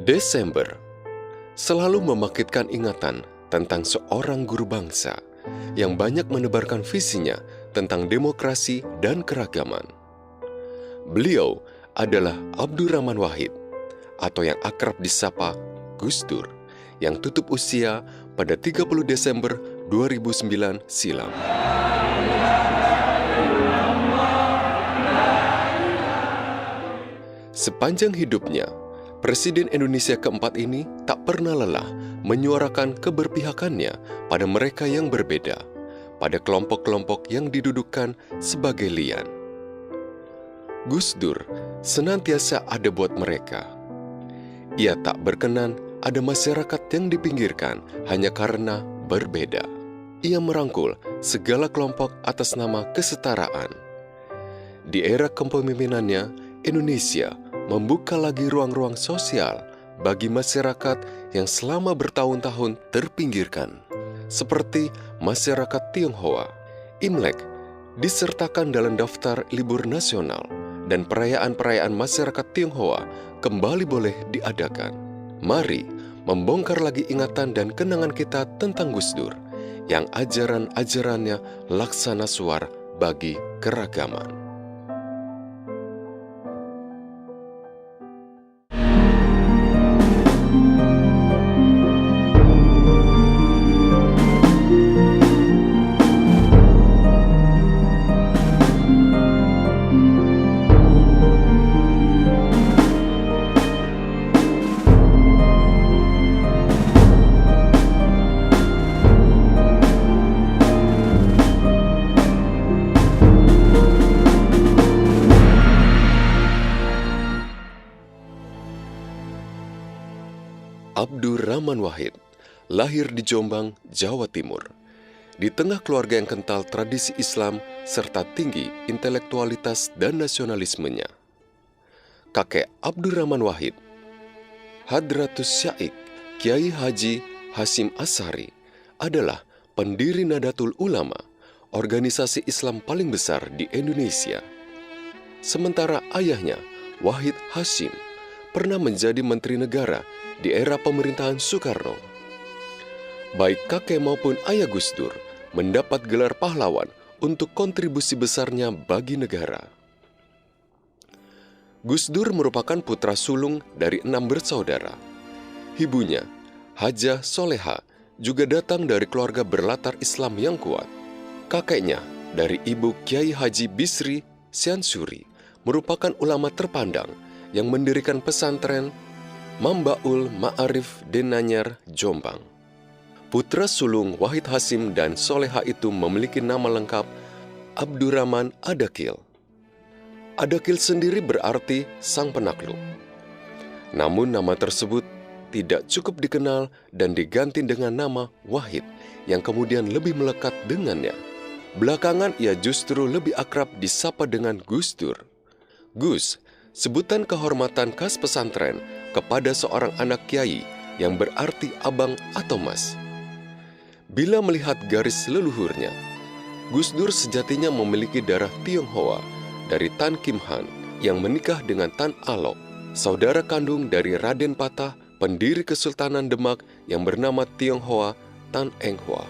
Desember selalu membangkitkan ingatan tentang seorang guru bangsa yang banyak menebarkan visinya tentang demokrasi dan keragaman. Beliau adalah Abdurrahman Wahid, atau yang akrab disapa Gus Dur, yang tutup usia pada 30 Desember 2009 silam. Sepanjang hidupnya, Presiden Indonesia keempat ini tak pernah lelah menyuarakan keberpihakannya pada mereka yang berbeda, pada kelompok-kelompok yang didudukkan sebagai lian. Gus Dur senantiasa ada buat mereka. Ia tak berkenan ada masyarakat yang dipinggirkan hanya karena berbeda. Ia merangkul segala kelompok atas nama kesetaraan. Di era kepemimpinannya, Indonesia membuka lagi ruang-ruang sosial bagi masyarakat yang selama bertahun-tahun terpinggirkan, seperti masyarakat Tionghoa. Imlek disertakan dalam daftar libur nasional dan perayaan-perayaan masyarakat Tionghoa kembali boleh diadakan. Mari membongkar lagi ingatan dan kenangan kita tentang Gus Dur, yang ajaran-ajarannya laksana suar bagi keragaman. Abdurrahman Wahid lahir di Jombang, Jawa Timur. Di tengah keluarga yang kental tradisi Islam serta tinggi intelektualitas dan nasionalismenya. Kakek Abdurrahman Wahid, Hadratus Syaikh Kiai Haji Hasyim Asy'ari, adalah pendiri Nahdlatul Ulama, organisasi Islam paling besar di Indonesia. Sementara ayahnya, Wahid Hasyim, pernah menjadi Menteri Negara di era pemerintahan Soekarno. Baik kakek maupun ayah Gus Dur mendapat gelar pahlawan untuk kontribusi besarnya bagi negara. Gus Dur merupakan putra sulung dari 6 bersaudara. Ibunya, Hajah Soleha, juga datang dari keluarga berlatar Islam yang kuat. Kakeknya, dari ibu Kiai Haji Bisri Syansuri, merupakan ulama terpandang yang mendirikan pesantren Mambaul Ma'arif Denanyar, Jombang. Putra sulung Wahid Hasyim dan Soleha itu memiliki nama lengkap Abdurrahman Adakil. Adakil sendiri berarti sang penakluk. Namun nama tersebut tidak cukup dikenal dan diganti dengan nama Wahid yang kemudian lebih melekat dengannya. Belakangan ia justru lebih akrab disapa dengan Gus Dur. Gus, sebutan kehormatan khas pesantren kepada seorang anak kiai yang berarti abang atau mas. Bila melihat garis leluhurnya, Gus Dur sejatinya memiliki darah Tionghoa dari Tan Kim Han yang menikah dengan Tan Alok, saudara kandung dari Raden Patah, pendiri Kesultanan Demak yang bernama Tionghoa Tan Eng Hoa.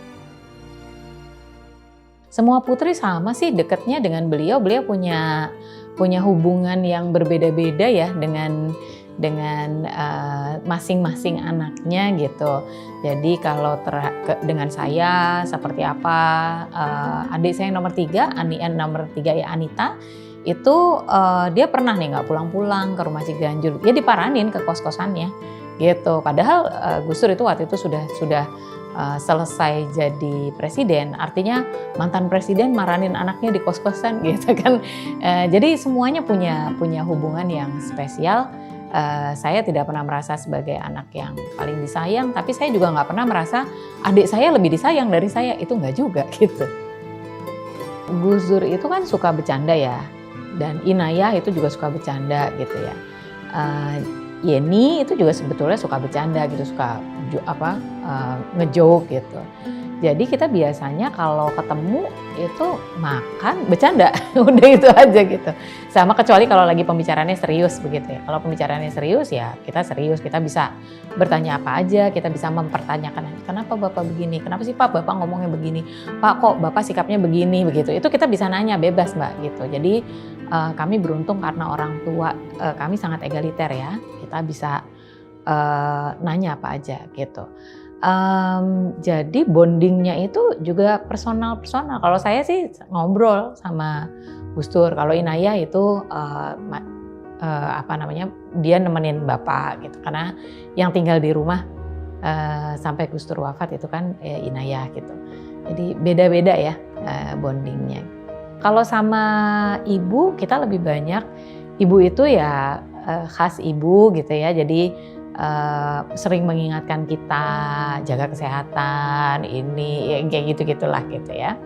Semua putri sama sih dekatnya dengan beliau. Beliau punya hubungan yang berbeda-beda ya dengan masing-masing anaknya gitu. Jadi kalau dengan saya seperti apa, adik saya yang nomor 3, nomor 3 ya Anita, itu dia pernah nih nggak pulang-pulang ke rumah Ciganjur, dia diparanin ke kos-kosannya gitu. Padahal Gus Dur itu waktu itu sudah selesai jadi presiden, artinya mantan presiden maranin anaknya di kos-kosan gitu kan. Jadi semuanya punya hubungan yang spesial. Saya tidak pernah merasa sebagai anak yang paling disayang, tapi saya juga nggak pernah merasa adik saya lebih disayang dari saya, itu nggak juga gitu. Gus Dur itu kan suka bercanda ya, dan Inayah itu juga suka bercanda gitu ya. Yeni itu juga sebetulnya suka bercanda gitu, suka ngejoke gitu. Jadi kita biasanya kalau ketemu itu makan, bercanda, udah itu aja gitu. Sama kecuali kalau lagi pembicaraannya serius begitu ya. Kalau pembicaraannya serius ya kita serius, kita bisa bertanya apa aja, kita bisa mempertanyakan, kenapa Bapak begini, kenapa sih Pak Bapak ngomongnya begini, Pak kok Bapak sikapnya begini, begitu. Itu kita bisa nanya bebas Mbak gitu. Jadi kami beruntung karena orang tua kami sangat egaliter ya, kita bisa nanya apa aja gitu. Jadi bondingnya itu juga personal. Kalau saya sih ngobrol sama Gus Dur. Kalau Inayah itu dia nemenin Bapak gitu. Karena yang tinggal di rumah sampai Gus Dur wafat itu kan Inayah gitu. Jadi beda-beda ya bondingnya. Kalau sama ibu kita lebih banyak. Ibu itu ya khas ibu gitu ya. Jadi sering mengingatkan kita jaga kesehatan ini ya, kayak gitulah gitu ya.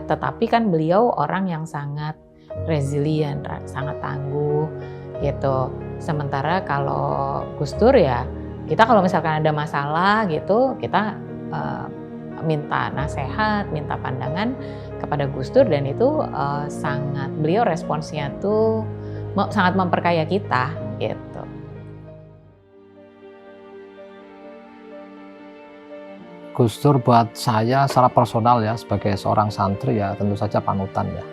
Tetapi kan beliau orang yang sangat resilient, sangat tangguh gitu. Sementara kalau Gus Dur ya kita kalau misalkan ada masalah gitu kita minta nasihat, minta pandangan kepada Gus Dur dan itu sangat beliau responsnya tuh sangat memperkaya kita gitu. Gus Dur buat saya secara personal ya sebagai seorang santri ya tentu saja panutan ya.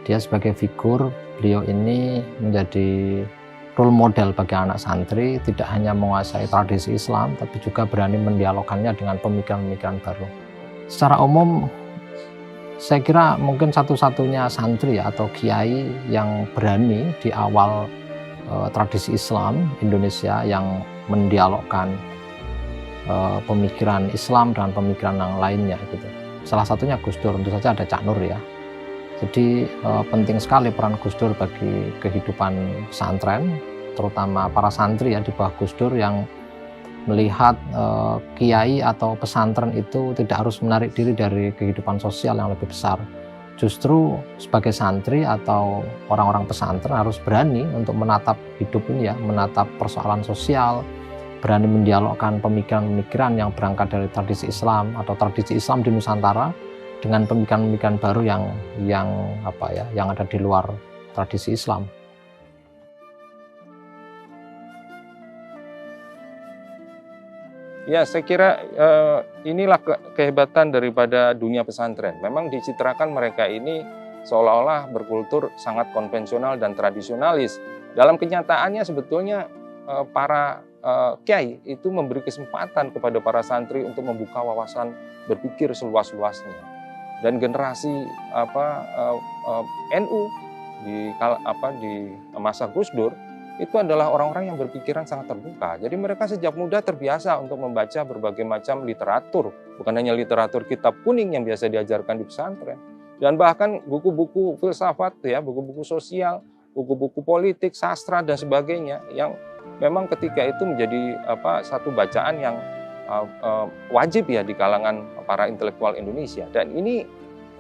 Dia sebagai figur, beliau ini menjadi role model bagi anak santri, tidak hanya menguasai tradisi Islam tapi juga berani mendialogkannya dengan pemikiran-pemikiran baru. Secara umum saya kira mungkin satu-satunya santri ya, atau kiai yang berani di awal tradisi Islam Indonesia yang mendialogkan pemikiran Islam dan pemikiran yang lainnya gitu. Salah satunya Gus Dur, tentu saja ada Cak Nur ya. Jadi penting sekali peran Gus Dur bagi kehidupan pesantren, terutama para santri ya di bawah Gus Dur yang melihat kiai atau pesantren itu tidak harus menarik diri dari kehidupan sosial yang lebih besar. Justru sebagai santri atau orang-orang pesantren harus berani untuk menatap hidup ini ya, menatap persoalan sosial, berani mendialogkan pemikiran-pemikiran yang berangkat dari tradisi Islam atau tradisi Islam di Nusantara dengan pemikiran-pemikiran baru yang ada di luar tradisi Islam. Ya, saya kira inilah kehebatan daripada dunia pesantren. Memang dicitrakan mereka ini seolah-olah berkultur sangat konvensional dan tradisionalis. Dalam kenyataannya sebetulnya para kiai itu memberi kesempatan kepada para santri untuk membuka wawasan berpikir seluas-luasnya. Dan generasi NU di masa Gus Dur itu adalah orang-orang yang berpikiran sangat terbuka. Jadi mereka sejak muda terbiasa untuk membaca berbagai macam literatur, bukan hanya literatur kitab kuning yang biasa diajarkan di pesantren, dan bahkan buku-buku filsafat ya, buku-buku sosial, buku-buku politik, sastra dan sebagainya yang memang ketika itu menjadi satu bacaan yang wajib ya di kalangan para intelektual Indonesia, dan ini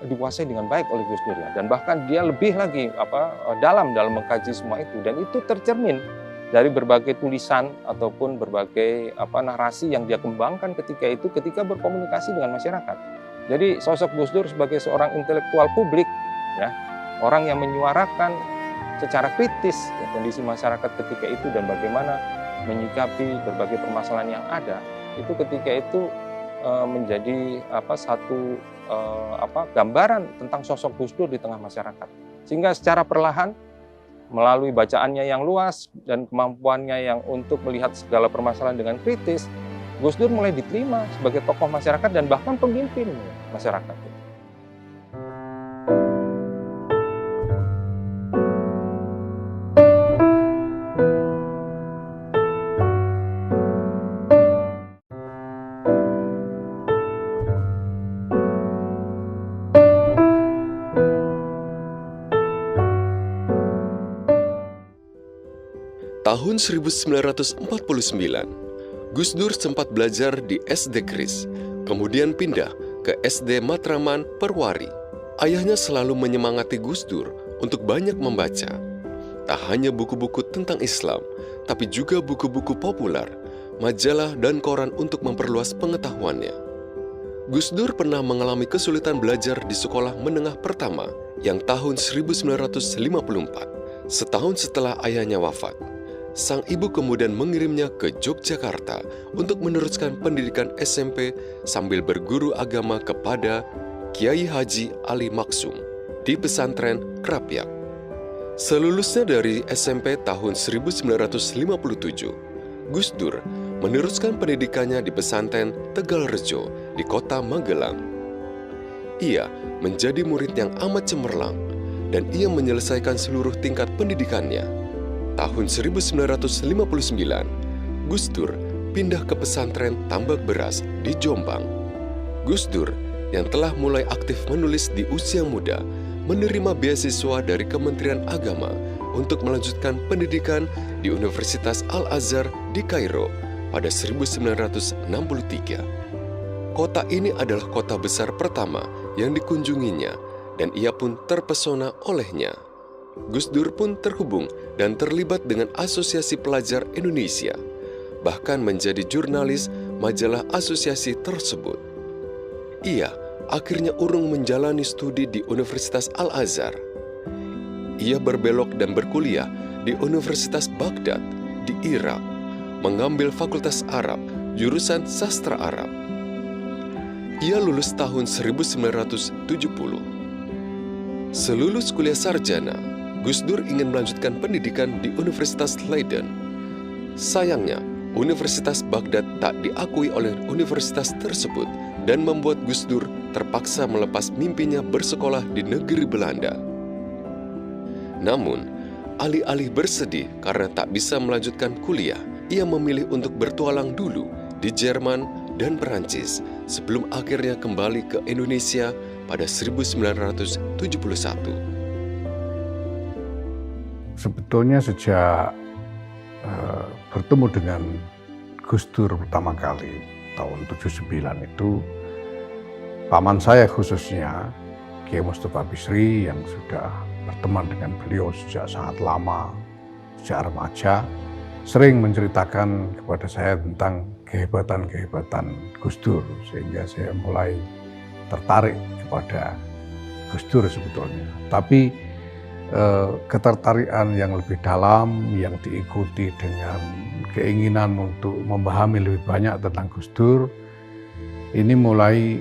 dikuasai dengan baik oleh Gus Dur ya, dan bahkan dia lebih lagi dalam mengkaji semua itu, dan itu tercermin dari berbagai tulisan ataupun berbagai narasi yang dia kembangkan ketika berkomunikasi dengan masyarakat. Jadi sosok Gus Dur sebagai seorang intelektual publik ya, orang yang menyuarakan secara kritis ya, kondisi masyarakat ketika itu dan bagaimana menyikapi berbagai permasalahan yang ada, itu ketika itu menjadi satu gambaran tentang sosok Gus Dur di tengah masyarakat. Sehingga secara perlahan melalui bacaannya yang luas dan kemampuannya yang untuk melihat segala permasalahan dengan kritis, Gus Dur mulai diterima sebagai tokoh masyarakat dan bahkan pemimpin masyarakat. Tahun 1949, Gus Dur sempat belajar di SD Kris, kemudian pindah ke SD Matraman Perwari. Ayahnya selalu menyemangati Gus Dur untuk banyak membaca. Tak hanya buku-buku tentang Islam, tapi juga buku-buku populer, majalah, dan koran untuk memperluas pengetahuannya. Gus Dur pernah mengalami kesulitan belajar di sekolah menengah pertama yang tahun 1954, setahun setelah ayahnya wafat. Sang ibu kemudian mengirimnya ke Yogyakarta untuk meneruskan pendidikan SMP sambil berguru agama kepada Kiai Haji Ali Maksum di pesantren Krapyak. Selulusnya dari SMP tahun 1957, Gus Dur meneruskan pendidikannya di pesantren Tegalrejo di kota Magelang. Ia menjadi murid yang amat cemerlang dan ia menyelesaikan seluruh tingkat pendidikannya. Tahun 1959, Gus Dur pindah ke pesantren Tambak Beras di Jombang. Gus Dur yang telah mulai aktif menulis di usia muda, menerima beasiswa dari Kementerian Agama untuk melanjutkan pendidikan di Universitas Al-Azhar di Kairo pada 1963. Kota ini adalah kota besar pertama yang dikunjunginya dan ia pun terpesona olehnya. Gus Dur pun terhubung dan terlibat dengan Asosiasi Pelajar Indonesia, bahkan menjadi jurnalis majalah asosiasi tersebut. Ia akhirnya urung menjalani studi di Universitas Al-Azhar. Ia berbelok dan berkuliah di Universitas Baghdad di Irak, mengambil Fakultas Arab, jurusan Sastra Arab. Ia lulus tahun 1970. Selulus kuliah sarjana, Gus Dur ingin melanjutkan pendidikan di Universitas Leiden. Sayangnya, Universitas Baghdad tak diakui oleh universitas tersebut dan membuat Gus Dur terpaksa melepas mimpinya bersekolah di negeri Belanda. Namun, alih-alih bersedih karena tak bisa melanjutkan kuliah, ia memilih untuk bertualang dulu di Jerman dan Perancis sebelum akhirnya kembali ke Indonesia pada 1971. Sebetulnya sejak bertemu dengan Gus Dur pertama kali tahun 79 itu, paman saya khususnya, Kiai Mustafa Bisri yang sudah berteman dengan beliau sejak sangat lama, sejak remaja, sering menceritakan kepada saya tentang kehebatan-kehebatan Gus Dur, sehingga saya mulai tertarik kepada Gus Dur sebetulnya. Tapi ketertarikan yang lebih dalam yang diikuti dengan keinginan untuk memahami lebih banyak tentang Gus Dur ini mulai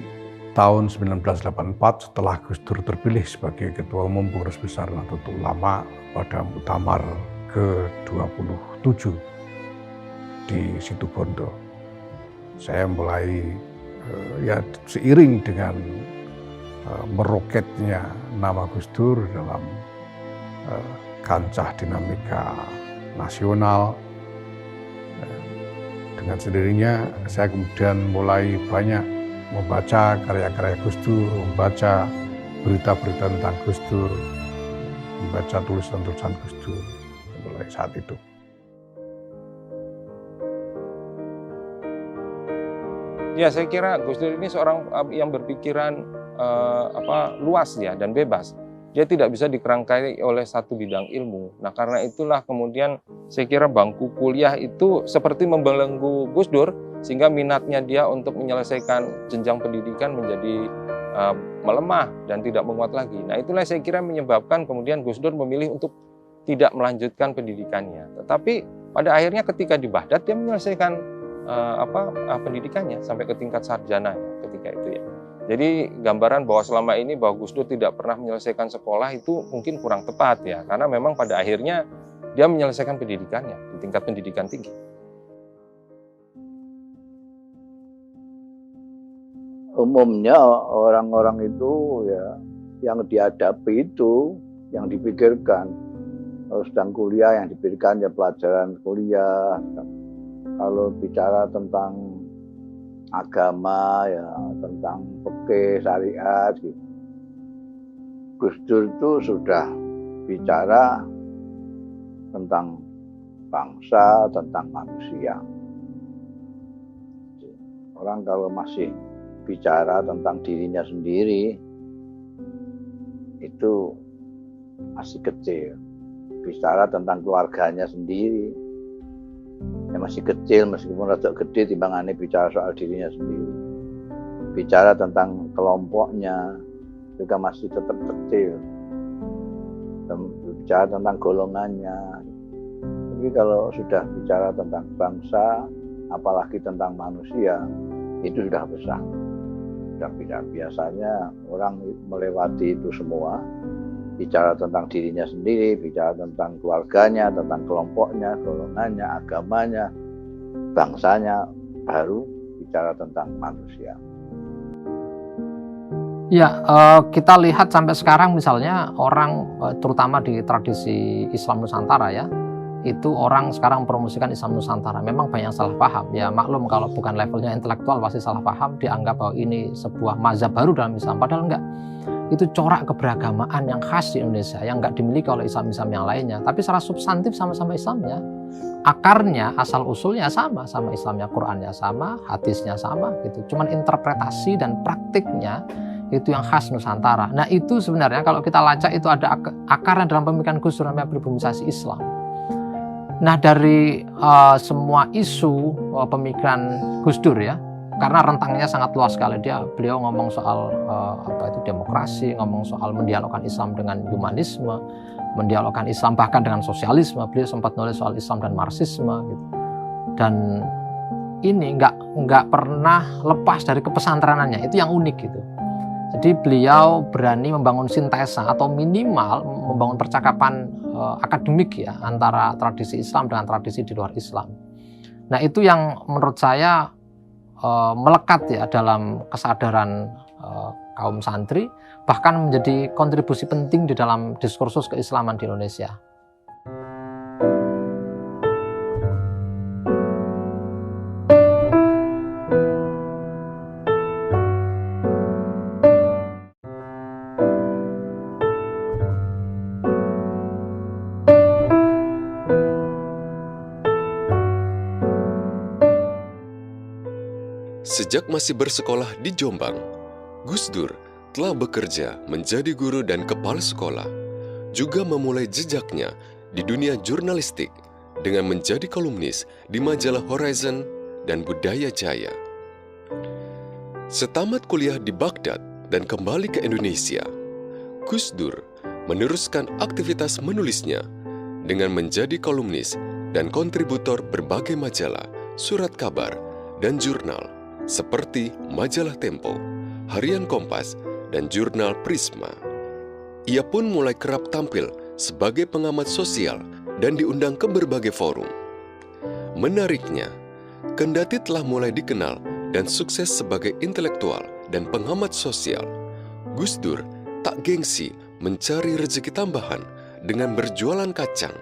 tahun 1984 setelah Gus Dur terpilih sebagai Ketua Umum Pengurus Besar Nahdlatul Ulama pada Muktamar ke-27 di Situbondo. Saya mulai seiring dengan meroketnya nama Gus Dur dalam kancah dinamika nasional, dengan sendirinya saya kemudian mulai banyak membaca karya-karya Gus Dur, membaca berita-berita tentang Gus Dur, membaca tulisan-tulisan Gus Dur mulai saat itu. Ya, saya kira Gus Dur ini seorang yang berpikiran luas ya dan bebas. Dia tidak bisa dikerangkai oleh satu bidang ilmu. Nah, karena itulah kemudian saya kira bangku kuliah itu seperti membelenggu Gus Dur, sehingga minatnya dia untuk menyelesaikan jenjang pendidikan menjadi melemah dan tidak menguat lagi. Nah, itulah saya kira menyebabkan kemudian Gus Dur memilih untuk tidak melanjutkan pendidikannya. Tetapi pada akhirnya ketika di Baghdad dia menyelesaikan pendidikannya sampai ke tingkat sarjana ya, ketika itu ya. Jadi gambaran bahwa selama ini bahwa Gus Dur tidak pernah menyelesaikan sekolah itu mungkin kurang tepat ya, karena memang pada akhirnya dia menyelesaikan pendidikannya di tingkat pendidikan tinggi. Umumnya orang-orang itu ya yang dihadapi itu, yang dipikirkan, kalau sedang kuliah yang dipikirkan ya pelajaran kuliah. Kalau bicara tentang agama ya tentang fikih syariat gitu. Gus Dur itu sudah bicara tentang bangsa, tentang manusia. Orang kalau masih bicara tentang dirinya sendiri itu masih kecil. Bicara tentang keluarganya sendiri, masih kecil, meskipun rada gede timbangane bicara soal dirinya sendiri. Bicara tentang kelompoknya juga masih tetap kecil. Bicara tentang golongannya. Tapi kalau sudah bicara tentang bangsa, apalagi tentang manusia, itu sudah besar. Biasanya orang melewati itu semua, bicara tentang dirinya sendiri, bicara tentang keluarganya, tentang kelompoknya, golongannya, agamanya, bangsanya, baru bicara tentang manusia. Ya, kita lihat sampai sekarang misalnya orang, terutama di tradisi Islam Nusantara ya, itu orang sekarang promosikan Islam Nusantara. Memang banyak salah paham. Ya maklum kalau bukan levelnya intelektual pasti salah paham, dianggap bahwa ini sebuah mazhab baru dalam Islam. Padahal enggak. Itu corak keberagamaan yang khas di Indonesia yang enggak dimiliki oleh Islam-Islam yang lainnya. Tapi secara substantif sama-sama Islamnya. Akarnya, asal usulnya sama Islamnya, Qurannya sama, hadisnya sama gitu. Cuman interpretasi dan praktiknya itu yang khas Nusantara. Nah itu sebenarnya kalau kita lacak itu ada akarnya dalam pemikiran Gus Dur namanya pribumisasi Islam. Nah dari semua isu pemikiran Gus Dur ya, karena rentangnya sangat luas sekali, beliau ngomong soal demokrasi, ngomong soal mendialogkan Islam dengan humanisme, mendialogkan Islam bahkan dengan sosialisme. Beliau sempat nulis soal Islam dan Marxisme gitu. Dan ini nggak pernah lepas dari kepesantrenannya, itu yang unik gitu. Jadi beliau berani membangun sintesa atau minimal membangun percakapan akademik ya antara tradisi Islam dengan tradisi di luar Islam. Nah itu yang menurut saya melekat ya dalam kesadaran kaum santri, bahkan menjadi kontribusi penting di dalam diskursus keislaman di Indonesia. Sejak masih bersekolah di Jombang, Gus Dur telah bekerja menjadi guru dan kepala sekolah, juga memulai jejaknya di dunia jurnalistik dengan menjadi kolumnis di majalah Horizon dan Budaya Jaya. Setamat kuliah di Baghdad dan kembali ke Indonesia, Gus Dur meneruskan aktivitas menulisnya dengan menjadi kolumnis dan kontributor berbagai majalah, surat kabar, dan jurnal seperti majalah Tempo, Harian Kompas, dan jurnal Prisma. Ia pun mulai kerap tampil sebagai pengamat sosial dan diundang ke berbagai forum. Menariknya, kendati telah mulai dikenal dan sukses sebagai intelektual dan pengamat sosial, Gus Dur tak gengsi mencari rezeki tambahan dengan berjualan kacang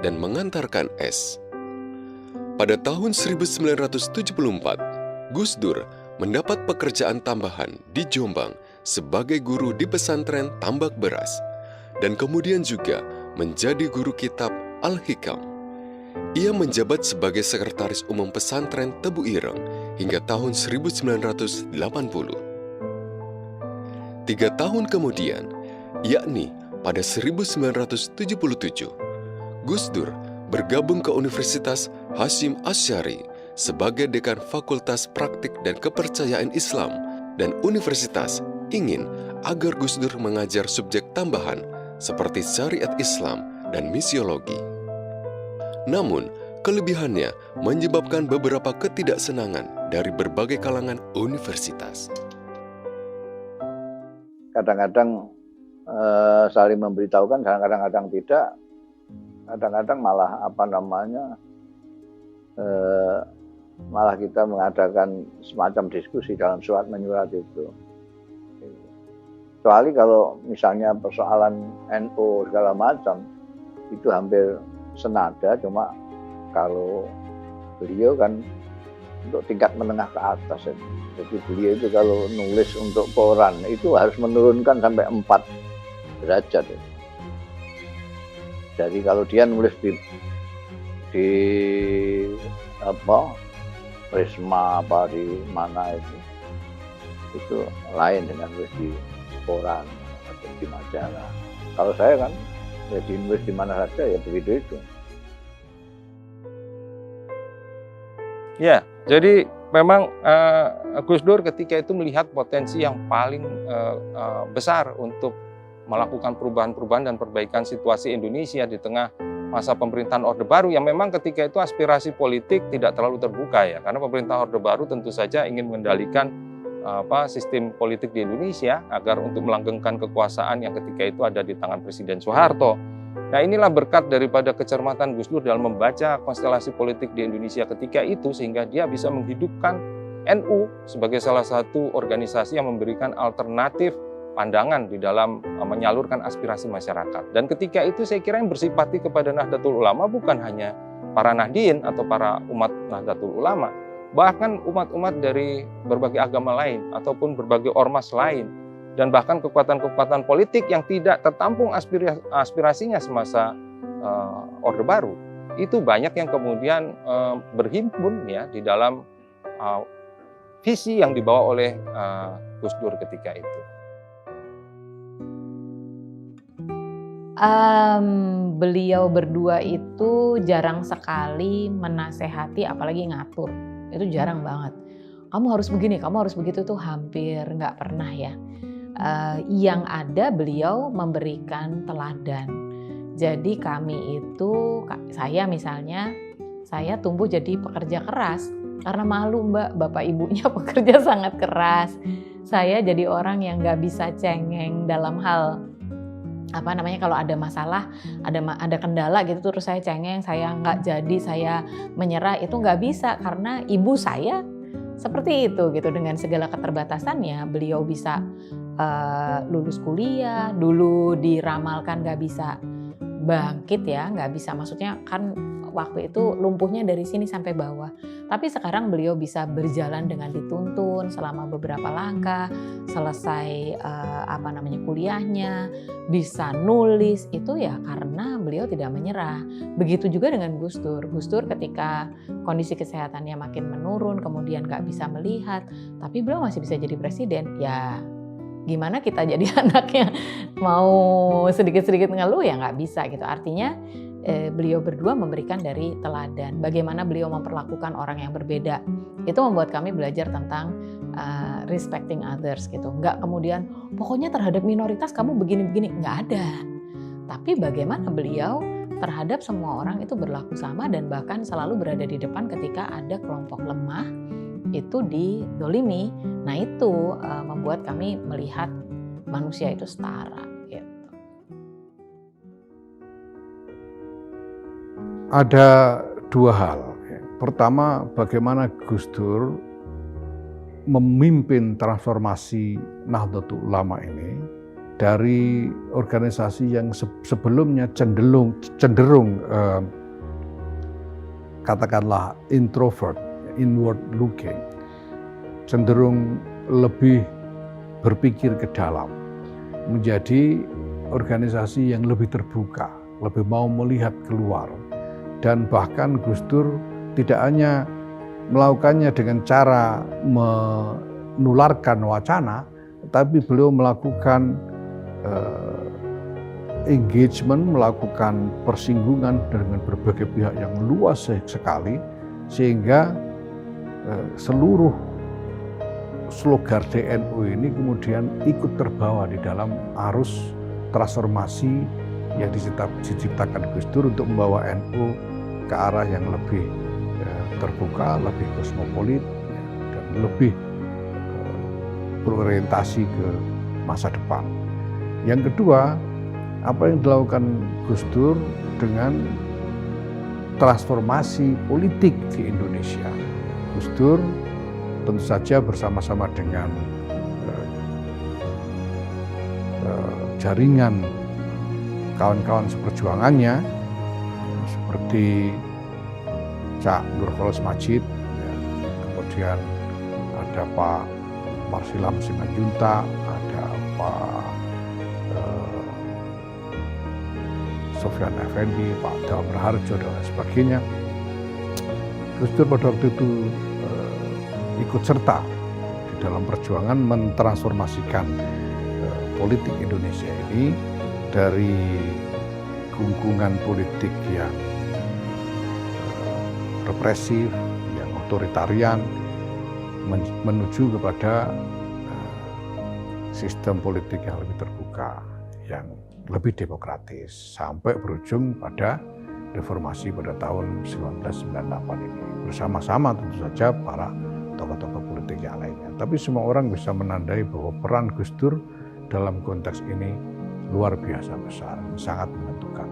dan mengantarkan es. Pada tahun 1974, Gus Dur mendapat pekerjaan tambahan di Jombang sebagai guru di pesantren Tambak Beras dan kemudian juga menjadi guru kitab Al-Hikam. Ia menjabat sebagai sekretaris umum pesantren Tebu Ireng hingga tahun 1980. 3 tahun kemudian, yakni pada 1977, Gus Dur bergabung ke Universitas Hasyim Asy'ari sebagai dekan Fakultas Praktik dan Kepercayaan Islam, dan universitas ingin agar Gus Dur mengajar subjek tambahan seperti syariat Islam dan misiologi. Namun, kelebihannya menyebabkan beberapa ketidaksenangan dari berbagai kalangan universitas. Kadang-kadang saling memberitahukan, kadang-kadang tidak, kadang-kadang malah malah kita mengadakan semacam diskusi dalam surat menyurat itu. Kecuali kalau misalnya persoalan NU segala macam, itu hampir senada, cuma kalau beliau kan untuk tingkat menengah ke atas. Jadi beliau itu kalau nulis untuk koran itu harus menurunkan sampai 4 derajat. Jadi kalau dia nulis di Prisma di mana itu lain dengan nulis di koran atau di majalah. Kalau saya kan ya nulis di mana saja ya begitu itu. Ya, jadi memang Gus Dur ketika itu melihat potensi yang paling besar untuk melakukan perubahan-perubahan dan perbaikan situasi Indonesia di tengah masa pemerintahan Orde Baru yang memang ketika itu aspirasi politik tidak terlalu terbuka ya, karena pemerintah Orde Baru tentu saja ingin mengendalikan sistem politik di Indonesia agar untuk melanggengkan kekuasaan yang ketika itu ada di tangan Presiden Soeharto. Nah, inilah berkat daripada kecermatan Gus Dur dalam membaca konstelasi politik di Indonesia ketika itu sehingga dia bisa menghidupkan NU sebagai salah satu organisasi yang memberikan alternatif pandangan di dalam menyalurkan aspirasi masyarakat. Dan ketika itu saya kira yang bersipati kepada Nahdlatul Ulama bukan hanya para Nahdien atau para umat Nahdlatul Ulama, bahkan umat-umat dari berbagai agama lain ataupun berbagai ormas lain, dan bahkan kekuatan-kekuatan politik yang tidak tertampung aspirasinya semasa Orde Baru. Itu banyak yang kemudian berhimpun ya di dalam visi yang dibawa oleh Gus Dur ketika itu. Beliau berdua itu jarang sekali menasehati apalagi ngatur. Itu jarang banget. Kamu harus begini, kamu harus begitu tuh hampir nggak pernah ya. Yang ada beliau memberikan teladan. Jadi kami itu, saya misalnya, saya tumbuh jadi pekerja keras karena malu Mbak, bapak ibunya pekerja sangat keras. Saya jadi orang yang nggak bisa cengeng dalam hal kalau ada masalah, ada kendala gitu terus saya cengeng, saya nggak jadi, saya menyerah, itu nggak bisa karena ibu saya seperti itu gitu. Dengan segala keterbatasannya beliau bisa lulus kuliah, dulu diramalkan nggak bisa bangkit ya, nggak bisa, maksudnya kan waktu itu lumpuhnya dari sini sampai bawah. Tapi sekarang beliau bisa berjalan dengan dituntun selama beberapa langkah, selesai kuliahnya, bisa nulis, itu ya karena beliau tidak menyerah. Begitu juga dengan Gus Dur. Gus Dur ketika kondisi kesehatannya makin menurun, kemudian nggak bisa melihat, tapi beliau masih bisa jadi presiden. Ya gimana kita jadi anaknya mau sedikit-sedikit ngeluh ya nggak bisa gitu. Artinya beliau berdua memberikan dari teladan. Bagaimana beliau memperlakukan orang yang berbeda. Itu membuat kami belajar tentang respecting others gitu. Nggak kemudian pokoknya terhadap minoritas kamu begini-begini. Nggak ada. Tapi bagaimana beliau terhadap semua orang itu berlaku sama dan bahkan selalu berada di depan ketika ada kelompok lemah itu didolimi. Nah itu membuat kami melihat manusia itu setara. Ada dua hal. Pertama, bagaimana Gus Dur memimpin transformasi Nahdlatul Ulama ini dari organisasi yang sebelumnya cenderung katakanlah introvert, inward looking, cenderung lebih berpikir ke dalam, menjadi organisasi yang lebih terbuka, lebih mau melihat keluar. Dan bahkan Gus Dur tidak hanya melakukannya dengan cara menularkan wacana, tapi beliau melakukan engagement, melakukan persinggungan dengan berbagai pihak yang luas sekali, sehingga seluruh slogan NU ini kemudian ikut terbawa di dalam arus transformasi yang diciptakan Gus Dur untuk membawa NU ke arah yang lebih terbuka, lebih kosmopolit, dan lebih berorientasi ke masa depan. Yang kedua, apa yang dilakukan Gus Dur dengan transformasi politik di Indonesia. Gus Dur tentu saja bersama-sama dengan jaringan kawan-kawan seperjuangannya seperti Cak Nurholis Majid, kemudian ada Pak Marsilam Simanjuntak, ada Pak Sofyan Effendi, Pak Dawam Raharjo, dan lain sebagainya. Gus Dur pada waktu itu ikut serta di dalam perjuangan mentransformasikan politik Indonesia ini dari gungkungan politik yang represif, yang otoritarian menuju kepada sistem politik yang lebih terbuka, yang lebih demokratis, sampai berujung pada reformasi pada tahun 1998 ini. Bersama-sama tentu saja para tokoh-tokoh politik yang lainnya. Tapi semua orang bisa menandai bahwa peran Gus Dur dalam konteks ini luar biasa besar, sangat menentukan.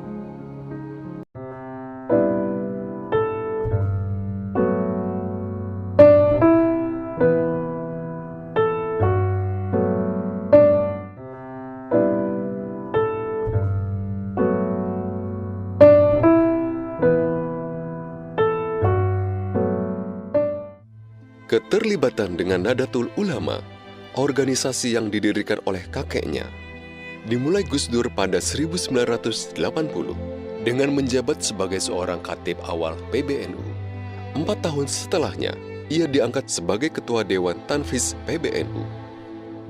Keterlibatan dengan Nahdlatul Ulama, organisasi yang didirikan oleh kakeknya, dimulai Gus Dur pada 1980 dengan menjabat sebagai seorang khatib awal PBNU. 4 tahun setelahnya, ia diangkat sebagai Ketua Dewan Tanfiz PBNU.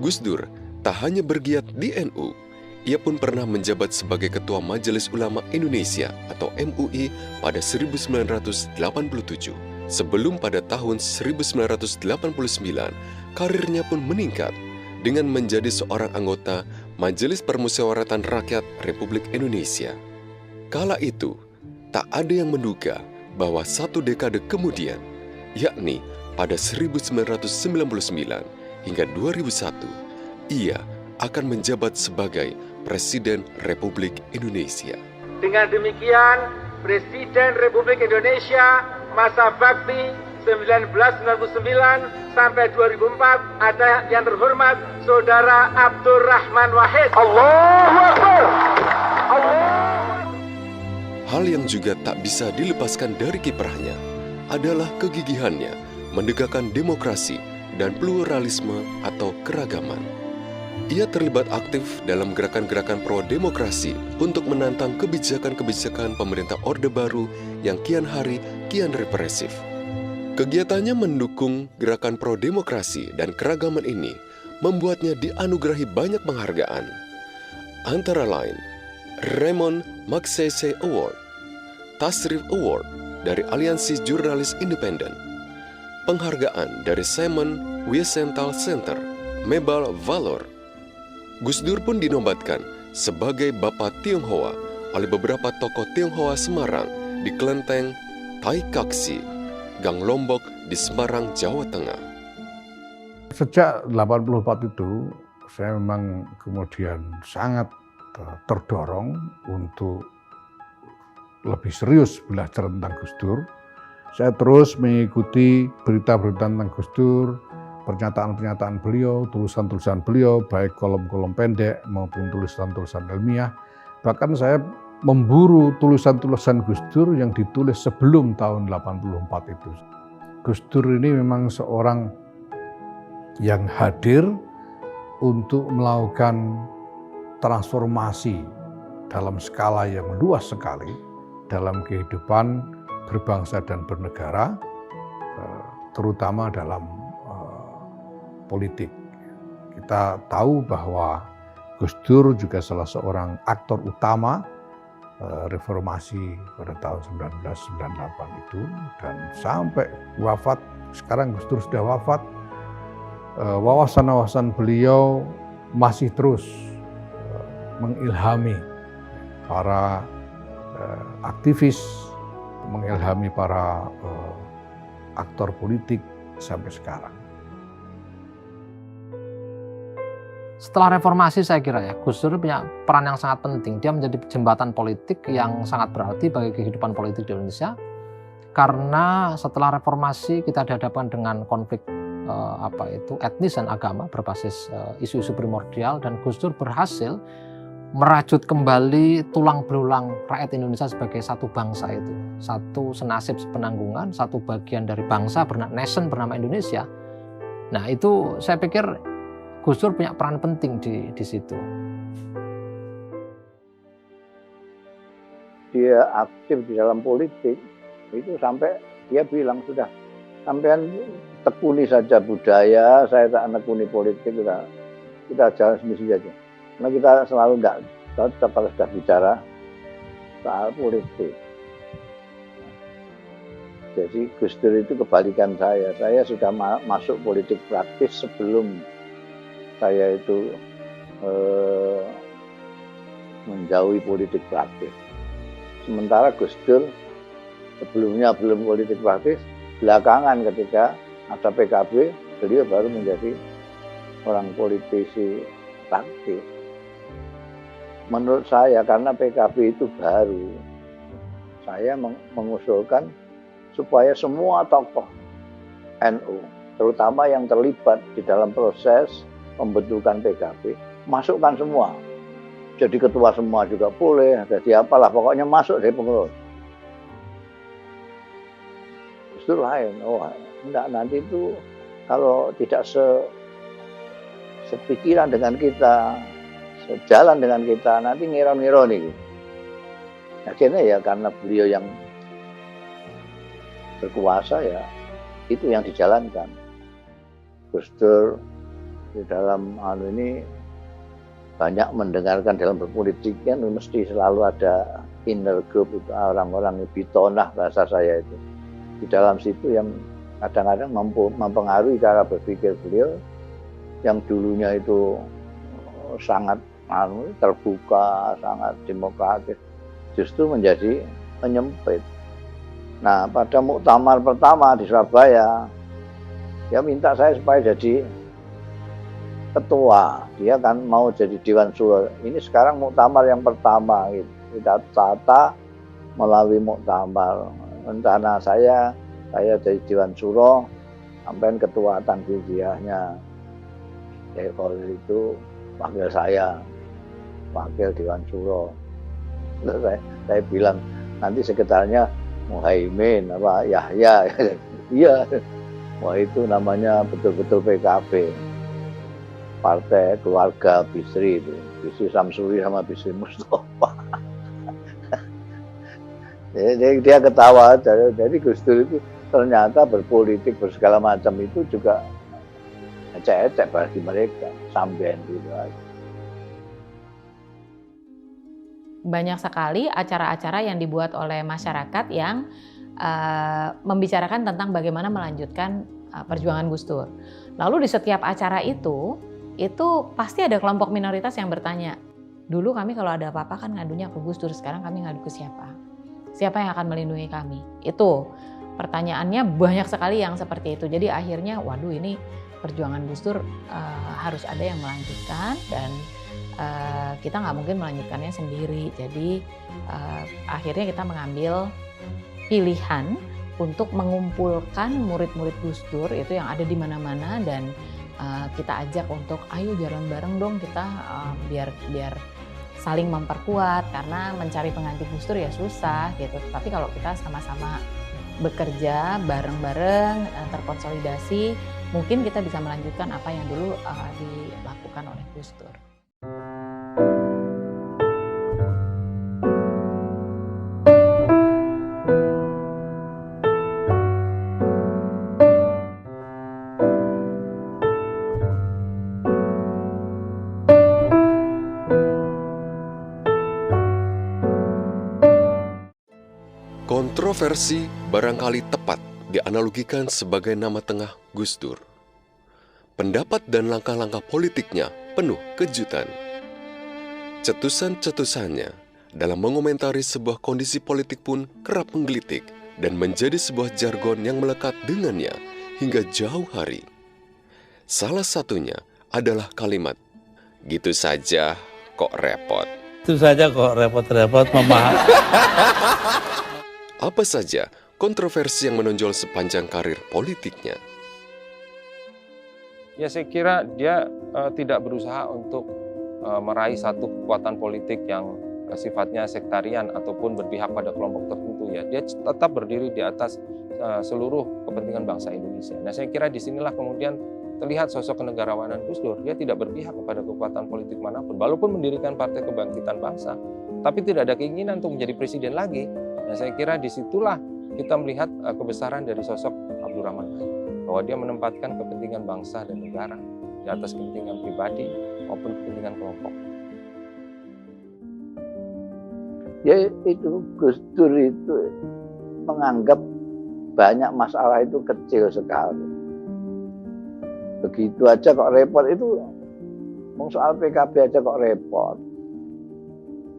Gus Dur tak hanya bergiat di NU, ia pun pernah menjabat sebagai Ketua Majelis Ulama Indonesia atau MUI pada 1987. Sebelum pada tahun 1989, karirnya pun meningkat dengan menjadi seorang anggota Majelis Permusyawaratan Rakyat Republik Indonesia. Kala itu, tak ada yang menduga bahwa 1 dekade kemudian, yakni pada 1999 hingga 2001, ia akan menjabat sebagai Presiden Republik Indonesia. Dengan demikian, Presiden Republik Indonesia masa bakti 1999 sampai 2004 ada yang terhormat Saudara Abdurrahman Wahid. Allahu Akbar. Hal yang juga tak bisa dilepaskan dari kiprahnya adalah kegigihannya menegakkan demokrasi dan pluralisme atau keragaman. Ia terlibat aktif dalam gerakan-gerakan pro-demokrasi untuk menantang kebijakan-kebijakan pemerintah Orde Baru yang kian hari kian represif. Kegiatannya mendukung gerakan pro-demokrasi dan keragaman ini membuatnya dianugerahi banyak penghargaan. Antara lain, Raymond Magsaysay Award, Tasrif Award dari Aliansi Jurnalis Independen, penghargaan dari Simon Wiesenthal Center, Medal Valor. Gus Dur pun dinobatkan sebagai Bapak Tionghoa oleh beberapa tokoh Tionghoa Semarang di Kelenteng Tai Kaksi, Gang Lombok di Semarang, Jawa Tengah. Sejak 84 itu, saya memang kemudian sangat terdorong untuk lebih serius belajar tentang Gus Dur. Saya terus mengikuti berita-berita tentang Gus Dur, pernyataan-pernyataan beliau, tulisan-tulisan beliau, baik kolom-kolom pendek maupun tulisan-tulisan ilmiah. Bahkan saya memburu tulisan-tulisan Gus Dur yang ditulis sebelum tahun 84 itu. Gus Dur ini memang seorang yang hadir untuk melakukan transformasi dalam skala yang luas sekali dalam kehidupan berbangsa dan bernegara, terutama dalam politik. Kita tahu bahwa Gus Dur juga salah seorang aktor utama reformasi pada tahun 1998 itu, dan sampai wafat, sekarang Gus Dur sudah wafat, wawasan-wawasan beliau masih terus mengilhami para aktivis, mengilhami para aktor politik sampai sekarang. Setelah reformasi saya kira ya, Gus Dur punya peran yang sangat penting. Dia menjadi jembatan politik yang sangat berarti bagi kehidupan politik di Indonesia. Karena setelah reformasi kita dihadapkan dengan konflik etnis dan agama berbasis isu-isu primordial, dan Gus Dur berhasil merajut kembali tulang belulang rakyat Indonesia sebagai satu bangsa itu. Satu senasib sepenanggungan, satu bagian dari bangsa nation bernama Indonesia. Nah itu saya pikir Gus Dur punya peran penting di situ. Dia aktif di dalam politik, itu sampai dia bilang, sudah, sampean tekuni saja budaya, saya tak nekuni politik, kita jalan sendiri saja. Karena kita selalu nggak cocok kalau sudah bicara soal politik. Jadi Gus Dur itu kebalikan saya. Saya sudah masuk politik praktis sebelum saya itu menjauhi politik praktis. Sementara Gus Dur sebelumnya belum politik praktis, belakangan ketika ada PKB, beliau baru menjadi orang politisi praktis. Menurut saya karena PKB itu baru, saya mengusulkan supaya semua tokoh NU, terutama yang terlibat di dalam proses pembentukan PKB, masukkan semua. Jadi ketua semua juga boleh, jadi apalah, pokoknya masuk dari pengurus. Justru lain, enggak, nanti itu kalau tidak sepikiran dengan kita, sejalan dengan kita, nanti ngira-ngira nih. Akhirnya ya karena beliau yang berkuasa ya, itu yang dijalankan. Gus Dur di dalam ini banyak mendengarkan dalam berpolitik kan mesti selalu ada inner group itu, orang-orang bitonah bahasa saya itu. Di dalam situ yang kadang-kadang mempengaruhi cara berpikir beliau yang dulunya itu sangat terbuka, sangat demokratis, justru menjadi menyempit. Nah, pada muktamar pertama di Surabaya, dia minta saya supaya jadi ketua. Dia kan mau jadi Dewan Suro. Ini sekarang muktamar yang pertama gitu. Kita tata melalui muktamar. Rencana saya jadi Dewan Suro, sampai ketua Tanfiziahnya. Kalau itu wakil saya, wakil Dewan Suro. Saya bilang nanti sekretarisnya Muhaimin apa Yahya. Iya. Wah, itu namanya betul-betul PKB. Partai Keluarga Bisri itu, Bisri Samsuri sama Bisri Mustafa. Jadi dia ketawa aja. Jadi Gus Dur itu ternyata berpolitik bersegala macam itu juga ecek-ecek bagi mereka, sampean gitu aja. Banyak sekali acara-acara yang dibuat oleh masyarakat yang membicarakan tentang bagaimana melanjutkan perjuangan Gus Dur. Lalu di setiap acara itu pasti ada kelompok minoritas yang bertanya, dulu kami kalau ada apa-apa kan ngadunya ke Gus Dur, sekarang kami ngadu ke siapa? Siapa yang akan melindungi kami? Itu pertanyaannya banyak sekali yang seperti itu. Jadi akhirnya, waduh ini perjuangan Gus Dur harus ada yang melanjutkan dan kita nggak mungkin melanjutkannya sendiri. Jadi akhirnya kita mengambil pilihan untuk mengumpulkan murid-murid Gus Dur itu yang ada di mana-mana dan kita ajak untuk ayo jalan bareng dong kita biar saling memperkuat karena mencari pengganti Gus Dur ya susah gitu. Tapi kalau kita sama-sama bekerja bareng-bareng terkonsolidasi, mungkin kita bisa melanjutkan apa yang dulu dilakukan oleh Gus Dur. Kontroversi barangkali tepat dianalogikan sebagai nama tengah Gus Dur. Pendapat dan langkah-langkah politiknya penuh kejutan. Cetusan-cetusannya dalam mengomentari sebuah kondisi politik pun kerap menggelitik dan menjadi sebuah jargon yang melekat dengannya hingga jauh hari. Salah satunya adalah kalimat, "Gitu saja kok repot." Itu saja kok repot-repot memahami. Apa saja kontroversi yang menonjol sepanjang karir politiknya? Ya saya kira dia tidak berusaha untuk meraih satu kekuatan politik yang sifatnya sektarian ataupun berpihak pada kelompok tertentu ya. Dia tetap berdiri di atas seluruh kepentingan bangsa Indonesia. Nah saya kira disinilah kemudian terlihat sosok kenegarawanan Gus Dur. Dia tidak berpihak kepada kekuatan politik manapun. Walaupun mendirikan Partai Kebangkitan Bangsa, tapi tidak ada keinginan untuk menjadi presiden lagi. Nah saya kira disitulah kita melihat kebesaran dari sosok Abdurrahman Wahid. Bahwa dia menempatkan kepentingan bangsa dan negara di atas kepentingan pribadi maupun kepentingan kelompok. Ya itu Gus Dur itu menganggap banyak masalah itu kecil sekali. Begitu aja kok repot itu, soal PKB aja kok repot.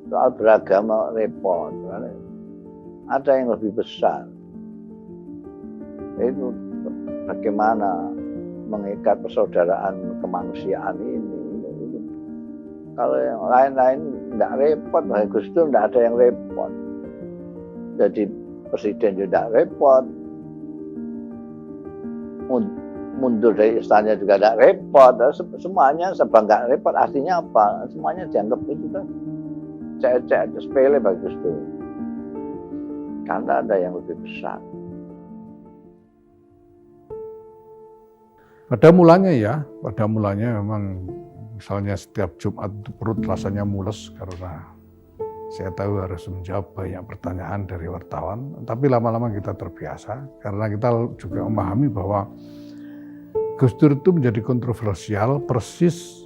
Soal beragama repot. Ada yang lebih besar. Itu bagaimana mengikat persaudaraan kemanusiaan ini. Kalau yang lain-lain nggak repot, Gus Dur nggak ada yang repot. Jadi presiden juga repot, mundur dari istana juga nggak repot. Semuanya serba nggak repot. Artinya apa? Semuanya dianggap itu kan cek sepele bagi Gus Dur. Karena ada yang lebih besar. Pada mulanya memang misalnya setiap Jumat perut rasanya mules karena saya tahu harus menjawab banyak pertanyaan dari wartawan. Tapi lama-lama kita terbiasa karena kita juga memahami bahwa Gus Dur itu menjadi kontroversial persis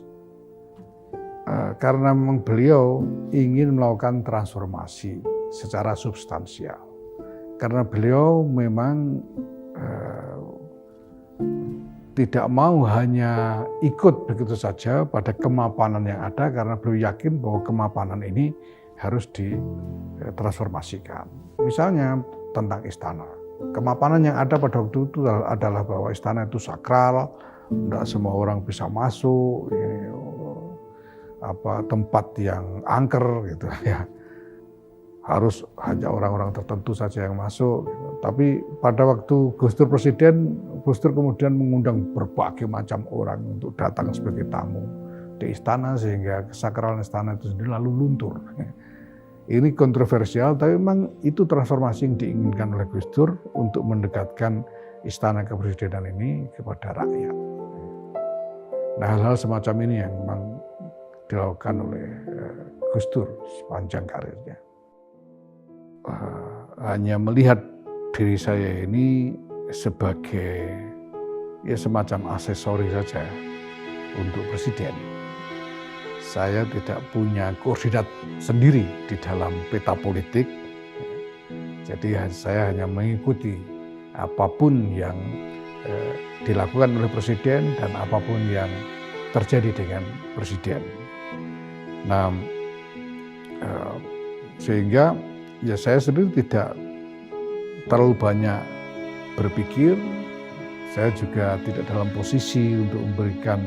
karena memang beliau ingin melakukan transformasi secara substansial. Karena beliau memang tidak mau hanya ikut begitu saja pada kemapanan yang ada, karena beliau yakin bahwa kemapanan ini harus ditransformasikan. Misalnya tentang istana. Kemapanan yang ada pada waktu itu adalah bahwa istana itu sakral, tidak semua orang bisa masuk, tempat yang angker gitu ya. Harus hanya orang-orang tertentu saja yang masuk. Tapi pada waktu Gus Dur presiden, Gus Dur kemudian mengundang berbagai macam orang untuk datang sebagai tamu di istana, sehingga kesakralan istana itu sendiri lalu luntur. Ini kontroversial, tapi memang itu transformasi yang diinginkan oleh Gus Dur untuk mendekatkan istana kepresidenan ini kepada rakyat. Nah, hal-hal semacam ini yang memang dilakukan oleh Gus Dur sepanjang karirnya. Hanya melihat diri saya ini sebagai semacam aksesori saja untuk presiden. Saya tidak punya koordinat sendiri di dalam peta politik. Jadi saya hanya mengikuti apapun yang dilakukan oleh presiden dan apapun yang terjadi dengan presiden. Nah, sehingga saya sendiri tidak terlalu banyak berpikir. Saya juga tidak dalam posisi untuk memberikan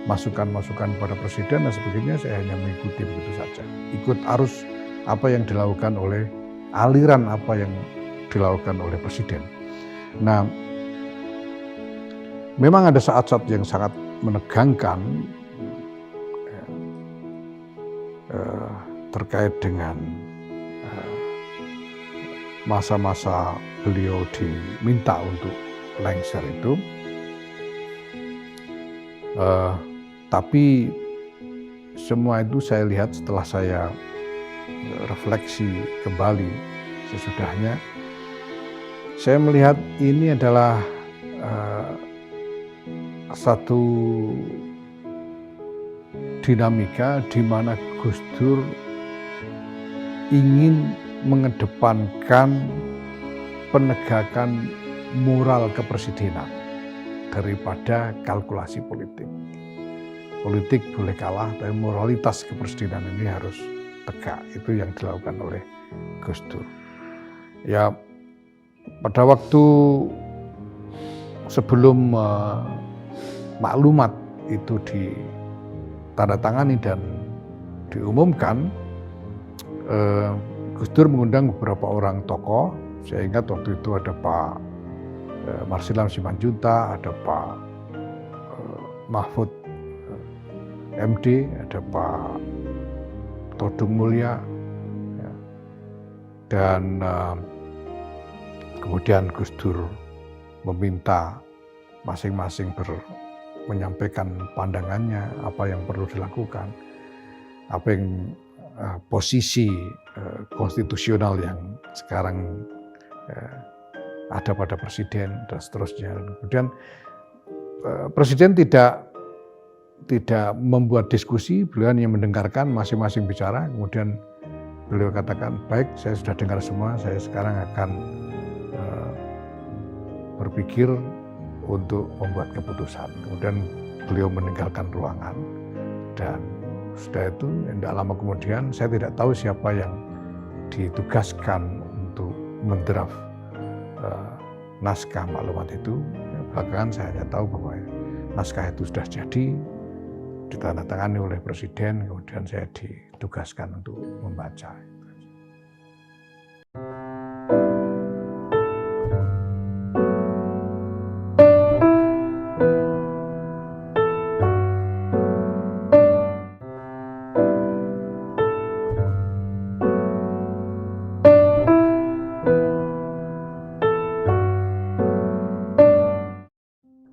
masukan-masukan pada presiden dan sebagainya. Saya hanya mengikuti begitu saja. Ikut arus apa yang dilakukan oleh, aliran apa yang dilakukan oleh presiden. Nah, memang ada saat-saat yang sangat menegangkan terkait dengan masa-masa beliau diminta untuk lengser itu. Tapi semua itu saya lihat setelah saya refleksi kembali sesudahnya, saya melihat ini adalah satu dinamika di mana Gus Dur ingin mengedepankan penegakan moral kepresidenan daripada kalkulasi politik. Politik boleh kalah, tapi moralitas kepresidenan ini harus tegak. Itu yang dilakukan oleh Gus Dur. Ya, pada waktu sebelum maklumat itu ditandatangani dan diumumkan, Gus Dur mengundang beberapa orang tokoh. Saya ingat waktu itu ada Pak Marsilam Simanjuntak, ada Pak Mahfud MD, ada Pak Todung Mulya, dan kemudian Gus Dur meminta masing-masing menyampaikan pandangannya, apa yang perlu dilakukan, apa yang posisi konstitusional yang sekarang ada pada presiden dan seterusnya. Kemudian presiden tidak membuat diskusi, beliau hanya mendengarkan masing-masing bicara. Kemudian beliau katakan, baik, saya sudah dengar semua, saya sekarang akan berpikir untuk membuat keputusan. Kemudian beliau meninggalkan ruangan dan sudah itu tidak lama kemudian saya tidak tahu siapa yang ditugaskan untuk mendraft naskah maklumat itu. Belakangan saya hanya tahu bahwa naskah itu sudah jadi, ditandatangani oleh Presiden, kemudian saya ditugaskan untuk membaca.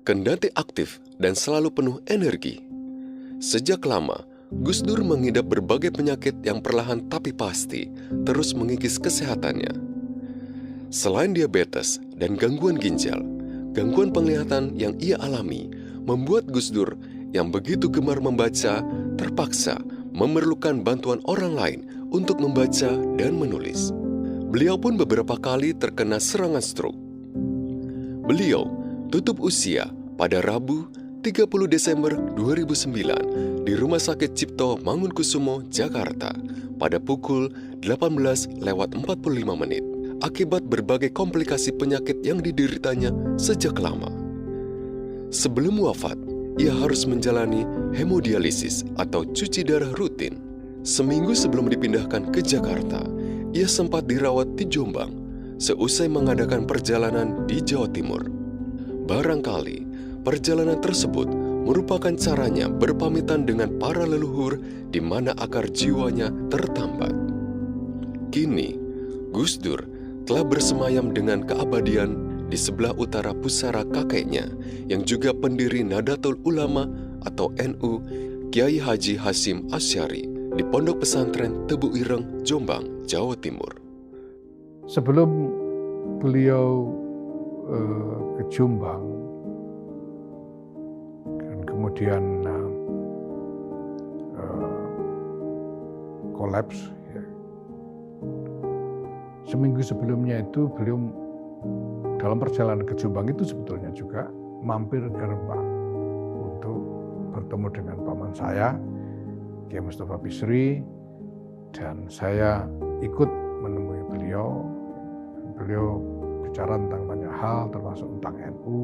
Kendati aktif dan selalu penuh energi, sejak lama Gus Dur mengidap berbagai penyakit yang perlahan tapi pasti terus mengikis kesehatannya. Selain diabetes dan gangguan ginjal, gangguan penglihatan yang ia alami membuat Gus Dur yang begitu gemar membaca terpaksa memerlukan bantuan orang lain untuk membaca dan menulis. Beliau pun beberapa kali terkena serangan stroke. Beliau tutup usia pada Rabu 30 Desember 2009 di Rumah Sakit Cipto Mangunkusumo, Jakarta pada pukul 18:45 akibat berbagai komplikasi penyakit yang dideritanya sejak lama. Sebelum wafat, ia harus menjalani hemodialisis atau cuci darah rutin. Seminggu sebelum dipindahkan ke Jakarta, ia sempat dirawat di Jombang seusai mengadakan perjalanan di Jawa Timur. Barangkali perjalanan tersebut merupakan caranya berpamitan dengan para leluhur di mana akar jiwanya tertambat. Kini, Gus Dur telah bersemayam dengan keabadian di sebelah utara pusara kakeknya yang juga pendiri Nahdlatul Ulama atau NU, Kiai Haji Hasyim Asy'ari di Pondok Pesantren Tebu Ireng, Jombang, Jawa Timur. Sebelum beliau ke Jombang dan kemudian kolaps, ya. Seminggu sebelumnya itu beliau dalam perjalanan ke Jombang itu sebetulnya juga mampir ke Rembang untuk bertemu dengan paman saya, Kiai Mustafa Bisri, dan saya ikut menemui beliau. Beliau bicara tentang banyak hal, termasuk tentang NU,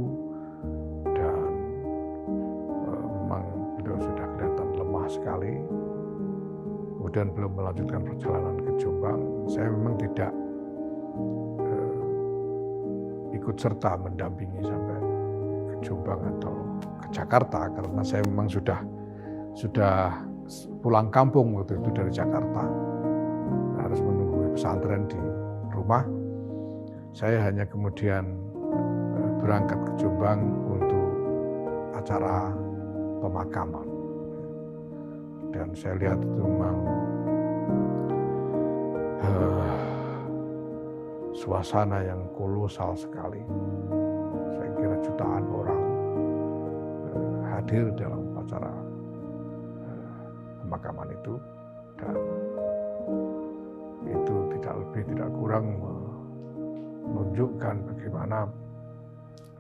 dan memang beliau sudah kelihatan lemah sekali. Kemudian belum melanjutkan perjalanan ke Jombang. Saya memang tidak ikut serta mendampingi sampai ke Jombang atau ke Jakarta, karena saya memang sudah pulang kampung waktu itu dari Jakarta, harus menunggu pesantren di rumah. Saya hanya kemudian berangkat ke Jombang untuk acara pemakaman. Dan saya lihat itu memang suasana yang kolosal sekali. Saya kira jutaan orang hadir dalam acara pemakaman itu, dan itu tidak lebih tidak kurang menunjukkan bagaimana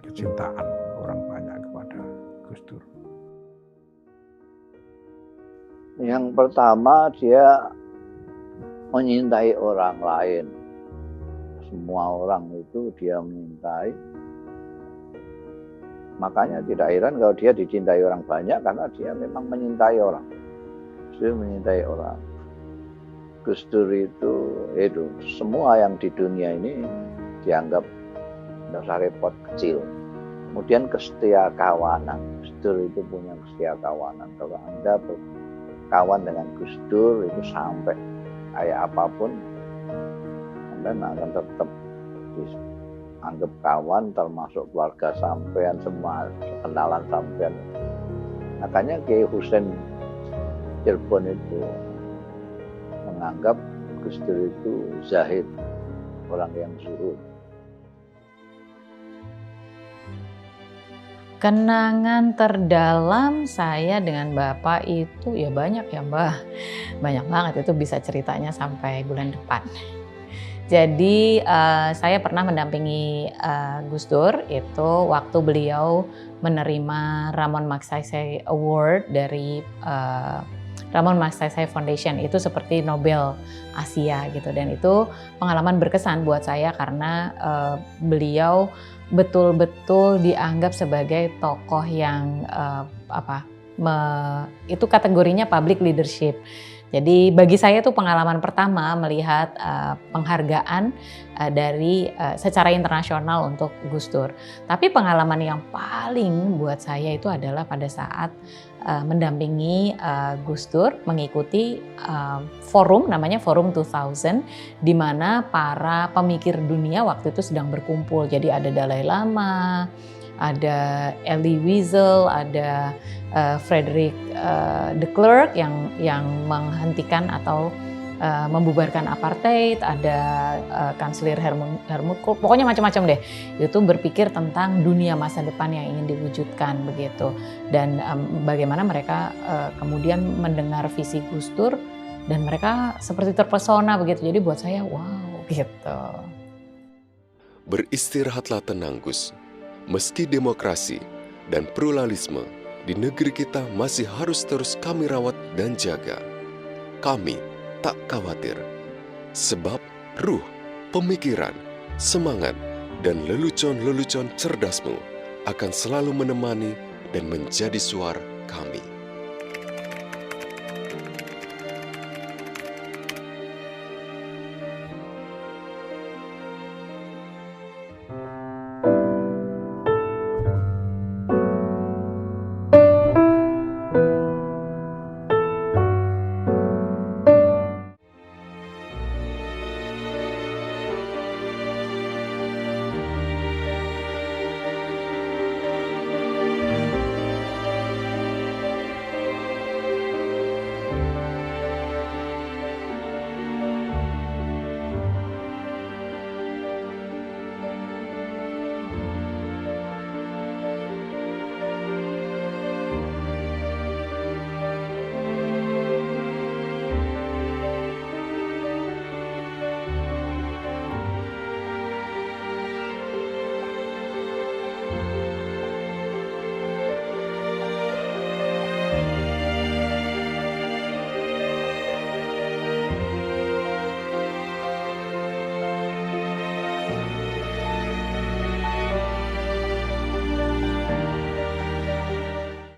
kecintaan orang banyak kepada Gus Dur. Yang pertama, dia menyintai orang lain. Semua orang itu dia menyintai. Makanya tidak heran kalau dia dicintai orang banyak, karena dia memang menyintai orang. Dia menyintai orang. Gus Dur itu semua yang di dunia ini dianggap tidak usah repot, kecil. Kemudian kesetiakawanan. Gus Dur itu punya kesetiakawanan. Kalau Anda berkawan dengan Gus Dur itu sampai kayak apapun, Anda akan tetap dianggap kawan, termasuk keluarga sampean, semua kenalan sampean. Makanya Kiai Husain Cirebon itu menganggap Gus Dur itu zahid, orang yang zuhud. Kenangan terdalam saya dengan Bapak itu ya banyak ya Mbah. Banyak banget, itu bisa ceritanya sampai bulan depan. Jadi saya pernah mendampingi Gus Dur itu waktu beliau menerima Ramon Magsaysay Award dari Ramon Magsaysay Foundation, itu seperti Nobel Asia gitu, dan itu pengalaman berkesan buat saya karena beliau betul-betul dianggap sebagai tokoh yang itu kategorinya public leadership. Jadi bagi saya itu pengalaman pertama melihat penghargaan dari secara internasional untuk Gus Dur. Tapi pengalaman yang paling buat saya itu adalah pada saat mendampingi Gus Dur mengikuti forum, namanya Forum 2000, di mana para pemikir dunia waktu itu sedang berkumpul. Jadi ada Dalai Lama, ada Elie Wiesel, ada Frederick de Klerk yang menghentikan atau membubarkan apartheid, ada Kanselir Helmut Kohl, pokoknya macam-macam deh. Itu berpikir tentang dunia masa depan yang ingin diwujudkan begitu. Dan bagaimana mereka kemudian mendengar visi Gus Dur dan mereka seperti terpesona begitu. Jadi buat saya wow gitu. Beristirahatlah tenang, Gus. Meski demokrasi dan pluralisme di negeri kita masih harus terus kami rawat dan jaga, kami tak khawatir. Sebab ruh, pemikiran, semangat, dan lelucon-lelucon cerdasmu akan selalu menemani dan menjadi suara kami.